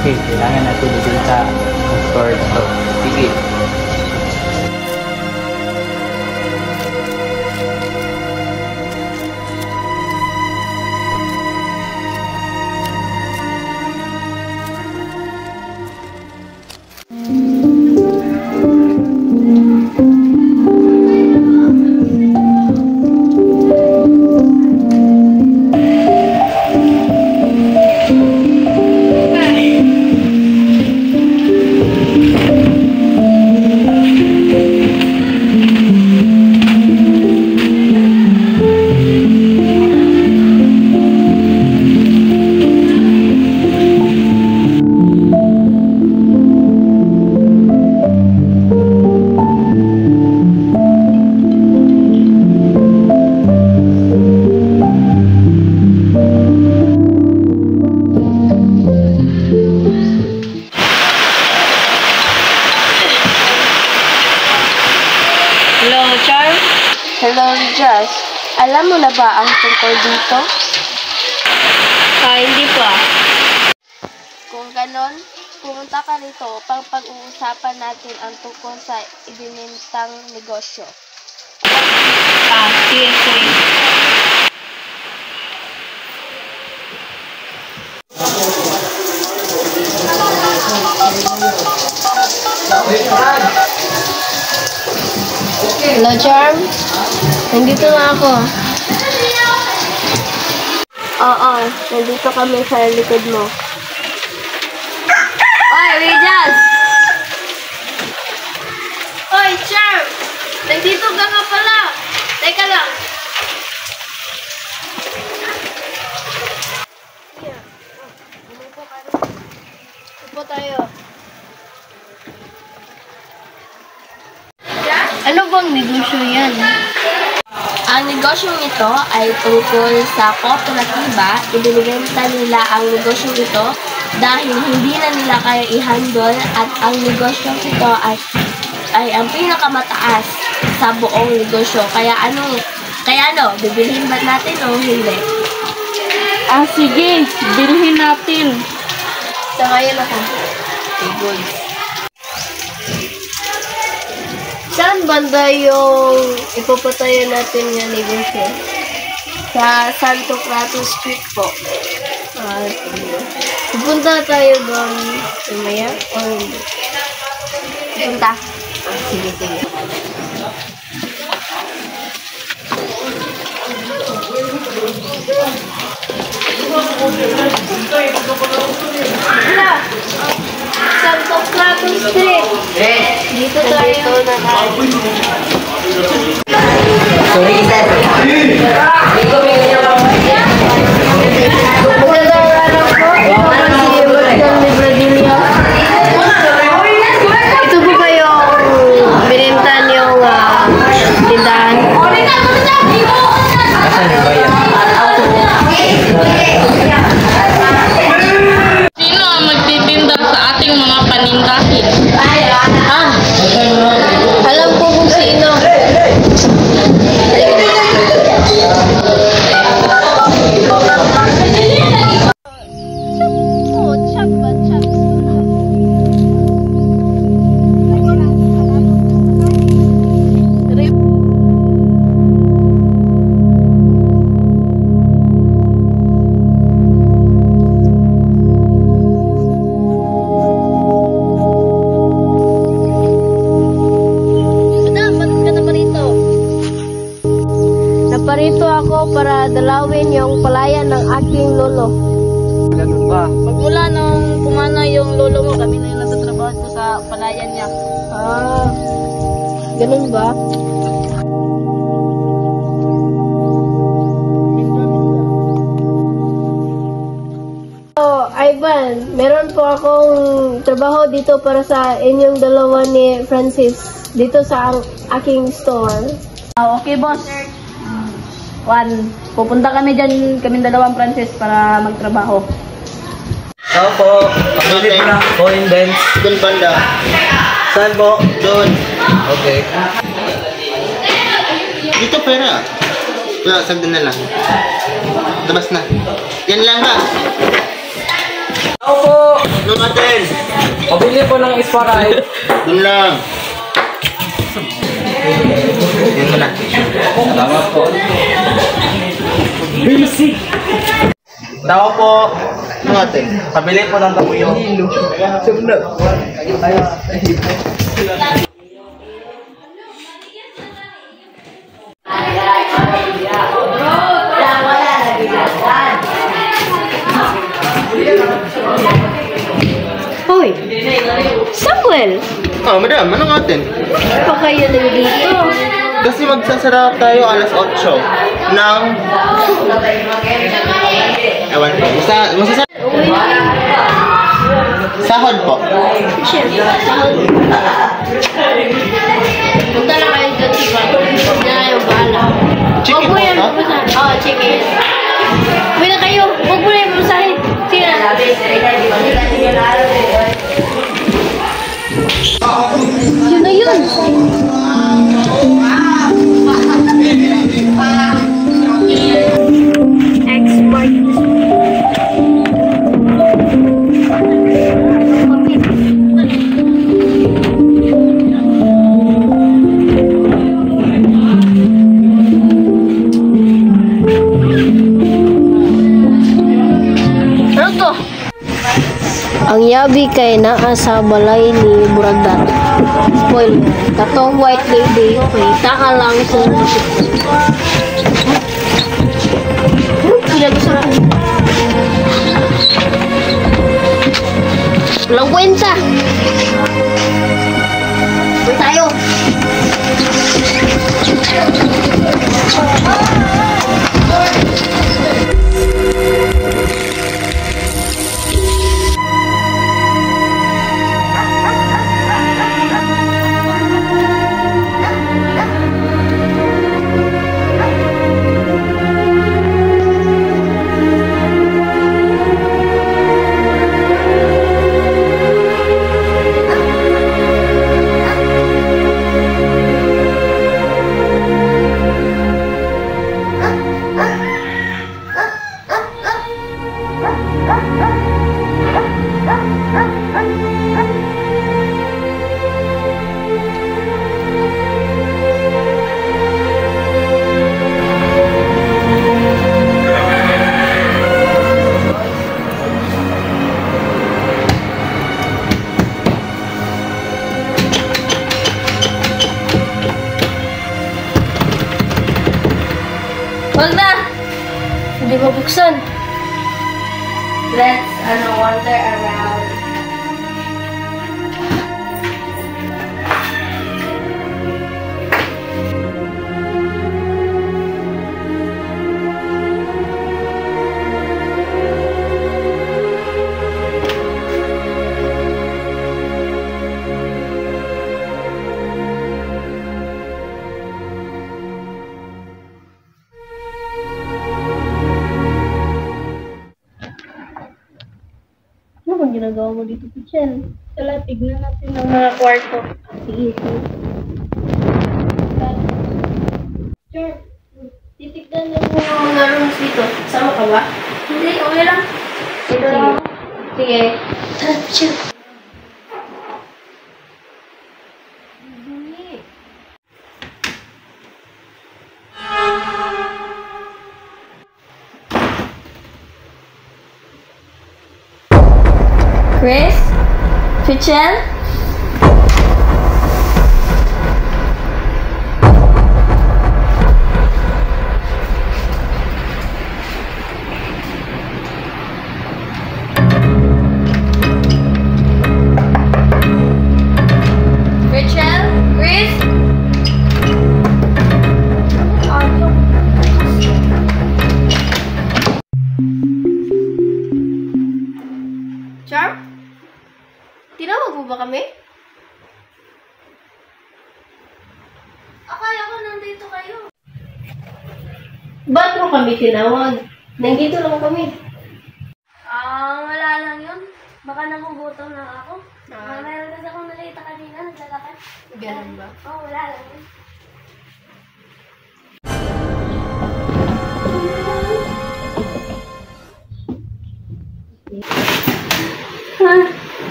Okay, kailangan natin ibenta ang store ito. Sige. Hello, Josh. Alam mo na ba ang tungkol dito? Hindi pa. Kung ganon, pumunta ka rito upang pag-uusapan natin ang tungkol sa ibinintang negosyo. Sige. Hello, Charm. Nandito na ako. Oo, nandito kami sa likod mo. Oy, Rijas! Oy, Charm! Nandito ka nga pala. Teka lang. Upo tayo. Ano bang negosyo yan? Ang negosyong ito ay tungkol sa kooperatiba. Ibinibenta nila ang negosyong ito dahil hindi na nila kaya i-handle at ang negosyong ito ay ang pinakamataas sa buong negosyo. Kaya ano, bibilhin ba natin o hindi? Sige, bilhin natin. Sa ngayon ako. Okay, good. Saan banda yung ipapatayo natin yung negosyo? Sa Santo Crato Street po. Pupunta tayo doon umaya o hindi? Pupunta? Sige. Santo Crato Street. Dito tayo. Sorry, sir. Ito po ba yung binenta niyong tindahan? Asan ba yan? Sino ang magtitinda sa ating mga panindahin? Alam ko kung sino. Naparito ako para dalawin yung palayan ng aking lolo. Ganun ba? Magmula nung pumana yung lolo mo, kami na yung natatrabaho ko sa palayan niya. Ganun ba? Ivan, meron po akong trabaho dito para sa inyong dalawa ni Francis dito sa aking store. Okay, boss. Pupunta kami dyan, kaming dalawang Francis para magtrabaho. Tao po, pagbilip na coin dance. Doon banda. Saan po? Doon. Okay. Dito pera. Wala, sagdan na lang. Labas na. Yan lang ha. Tao po! Ano natin? Pabili po ng Sprite. Doon lang. Yan mo na. Salamat po. Basic! Tao po! Ano natin? Pabili po ng tapuyo. Hoy! Samuel! Oh, madam, ano natin? Pa kayo nandito? Kasi magsasara tayo alas 8 ng... Ewan ko. Sahod po. Siyempre, sahod. Punta lang kayo doon, diba? Huwag na kayo bahala. Chicken Huwag mo po, yan no? pupusahin. Oo, chicken. Huwag na kayo. Huwag mo na yung pupusahin. Sige na. Yun na yun. Export. Ano to? Ang yabi kay naa sa balay ni Buragdan. Spoil. Katong white lady, kita ka lang sa pinagusan ko. Walang kwenta. Uy tayo. Wag na! Hindi mabuksan. Let's wander around. Ano bang ginagawa mo dito, Pichel? Tala, tignan natin ang mga kwarto. Sige, sige. Sure. Titignan lang mo. Yung mga rooms dito, sama ka ba? Hindi, okay lang. Sige. Sige. Tara, Pichel. Chris? Pichel? Pichel? Chris? Charm? Tinawag mo ba kami? Akala ko nandito kayo. Ba't mo kami tinawag? Nandito lang kami. Wala lang yun. Baka nagugutom lang ako. Meron kasi akong nakita kanina, naglalakad. Ganun ba? Wala lang yun.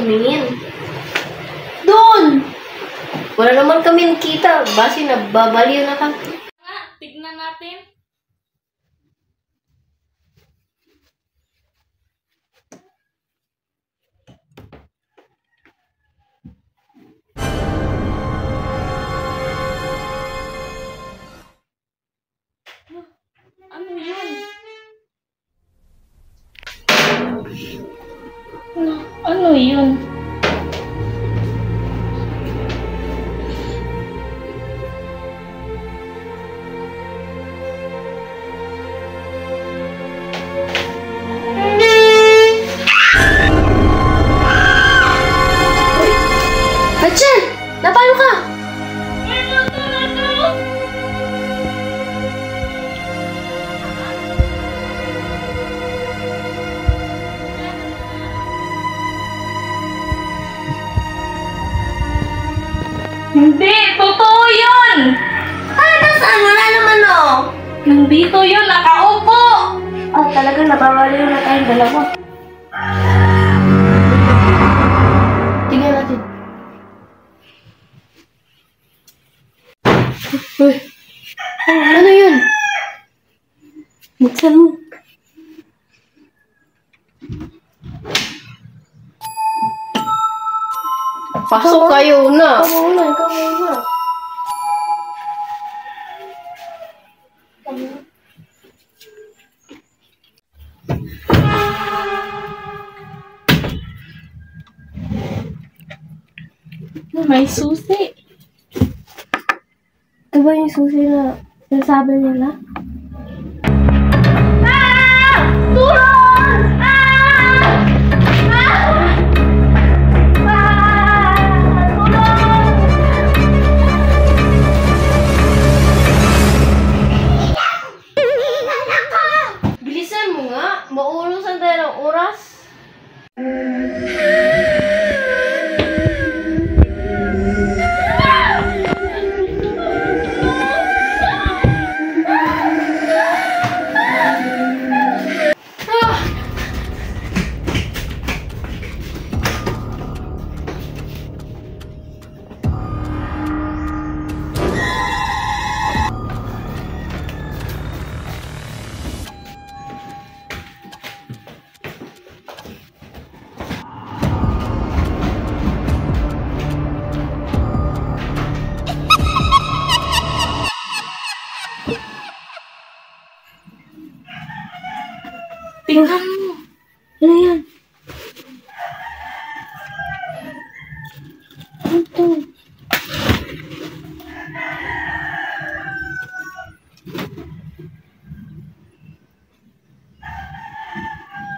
tumingin? Doon! Wala naman kami nakita. Basi nababaliw na kami. Tignan natin. Ano yun? Ano yun? Rachel! Napalo ka? Hindi! Totoo yun! Nasaan? Wala naman oh! Nandito yun! Nakaupo! Talagang nababaliw na tayong dalawa. Tingnan natin. Uy! Ano yun? Buksan mo. Pasok kayo na. Ikaw muna. May susi. Ito ba yung susi na nasabi nila? Bilisan mo nga. Maulusan tayo ng oras. Tingnan mo. Ano yan? Ano to?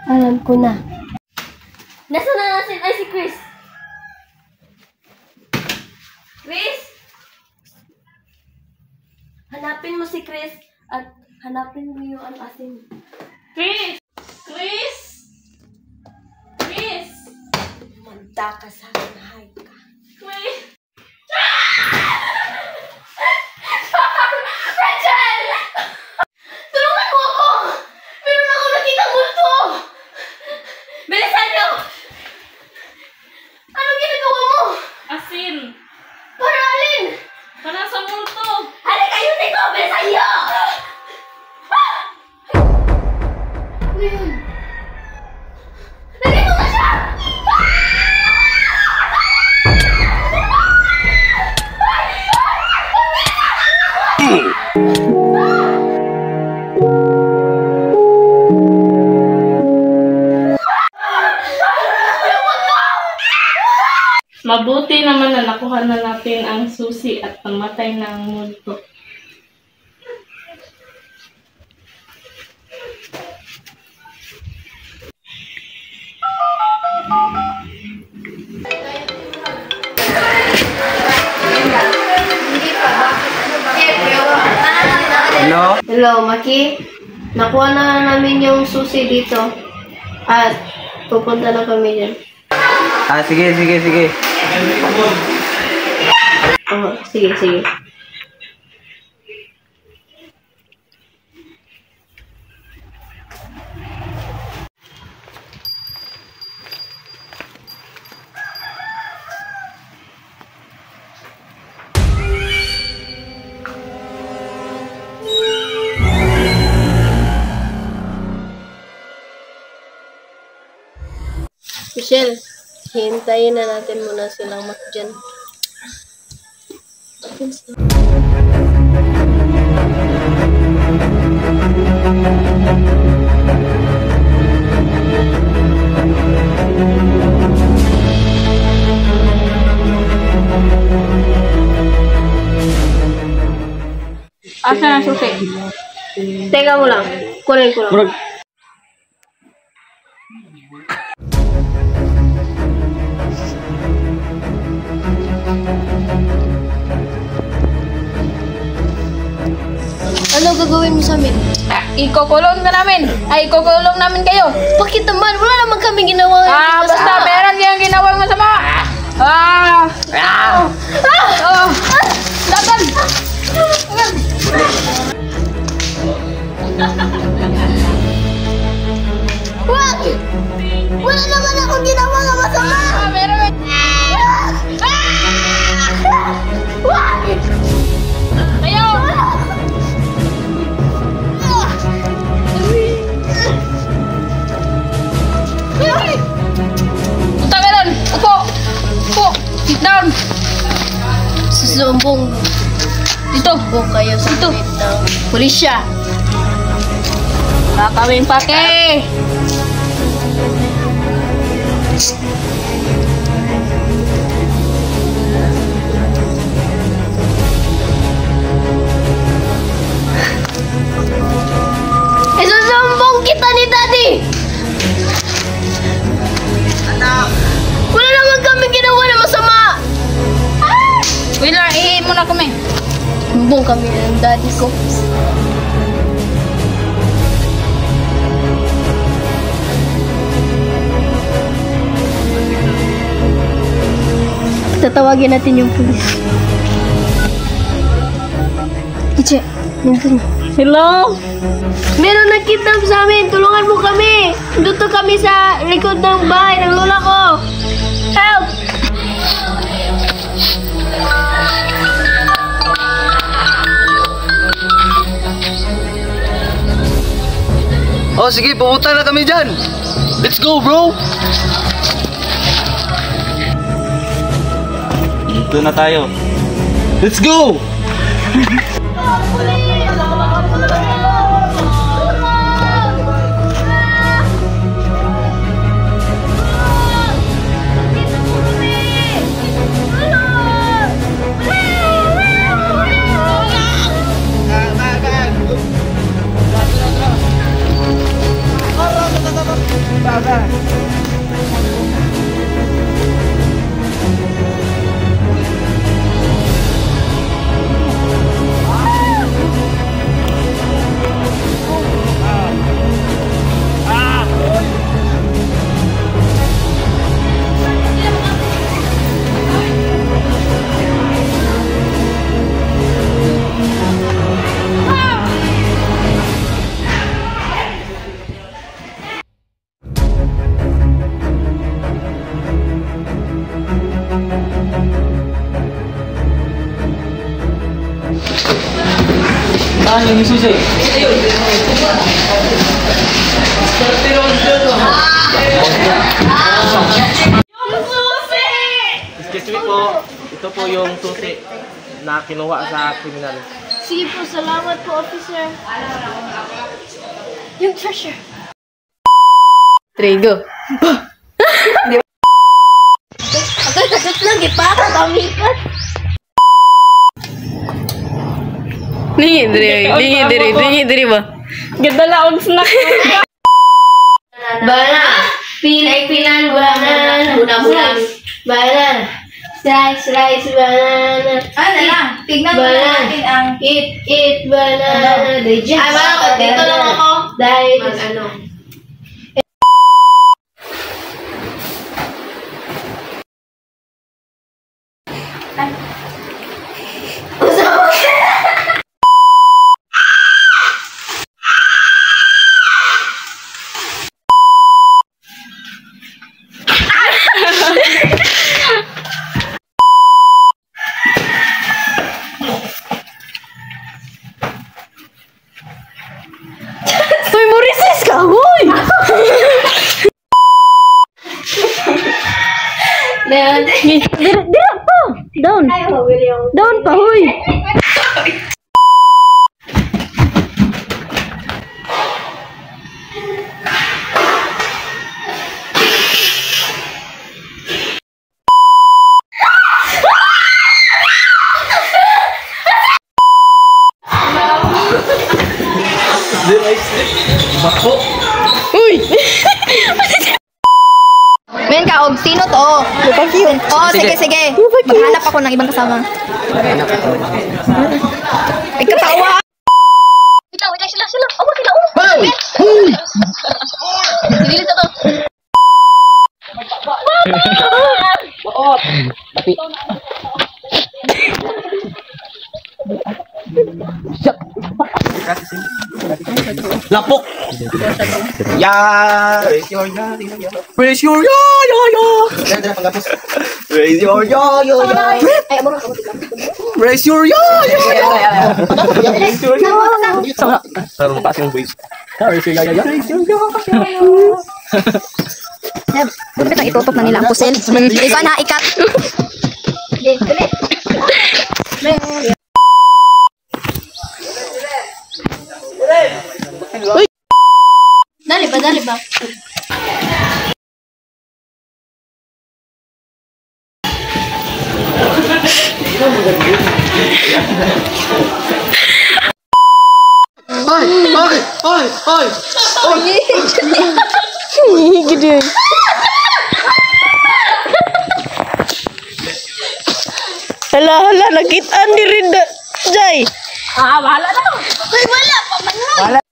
Alam ko na. Nasaan na natin? Ay, si Chris! Chris! Hanapin mo si Chris at hanapin mo yung asin. Chris! Chris! Chris! Manda ka sa akin, hay ka. Chris! Rachel! Tulungan mo ako! Meron ako nakita multo! Bilisan niyo! Anong ginagawa mo? Asin! Para alin? Para sa multo! Halika kayo dito! Bilisan niyo! Ano yun? Nandito na siya! Mabuti naman na nakuha na natin ang susi at namatay na ang multo. Hello? Hello, Maki. Nakuha na namin yung susi dito. At pupunta na kami dyan. Sige. Oh, sige. Michelle, hintayin na natin muna silang dyan. Asa na susi? Teka mo lang. Kunin ko lang. Ano gagawin mo sa amin? Ikukulong na namin. Ay, ikukulong namin kayo. Bakit naman? Wala naman kami ginawa. Basta meron kayong ginawang masama. Laban! Wag! Wala naman akong ginawa na masama! Meron. Wag! Kayo! Punta ka doon. Upo. Upo. Sit down. Susumbong. Dito. Susumbong kayo sa Dito. kapit ng pulisya. Wala kaming pake. Isusumbong kita ni Daddy! Wala naman kami ginawa na masama! Wala, ihihin mo na kami. Sumbong kami ng Daddy ko. Tatawagin natin yung pulis. Iche, nandun. Hello? Meron nagkidnap sa amin! Tulungan mo kami! Dito kami sa likod ng bahay ng lola ko! Help! Oh, sige, pupunta na kami dyan. Let's go, bro. Dito na tayo. Let's go! Saan yung susi? Excuse me po, ito po yung susi na kinuha sa kriminal. Sige po, salamat po, officer. Yung treasure. Trigo. Agad-agad lang, ipaka, pamikat. Lingi diri ba? Ganda laon snack. Bana, pinan, banana, bulan, banana, rice, banana. Ano lang, tignan mo natin ang Eat, banana, digest. Ay, parang dito lang ako. Dahil, Mag-ano. Uy, Morises ka! Uy! yan. Dira pa. Down. Down pa, huy. Bako. Uy. Men ka, og sino to? Lupakiyun. Oo, sige, sige. Maghanap ako ng ibang kasama. Ay, katawa! Wait lang, sila. Oh, sila, oh! Dili sa to. Lapok. Ya. Raise your ya. Dala panggapos. Raise your ya. Ay, aburo ka. Raise your ya. Sarong pasing voice. Raise your ya. Buti na itutok na nila ang pusil. Ikaw na, ikat. Dali ba? Gede. Hala, nakitaan di rin da. Jay. Wala na. Ay, wala pa man.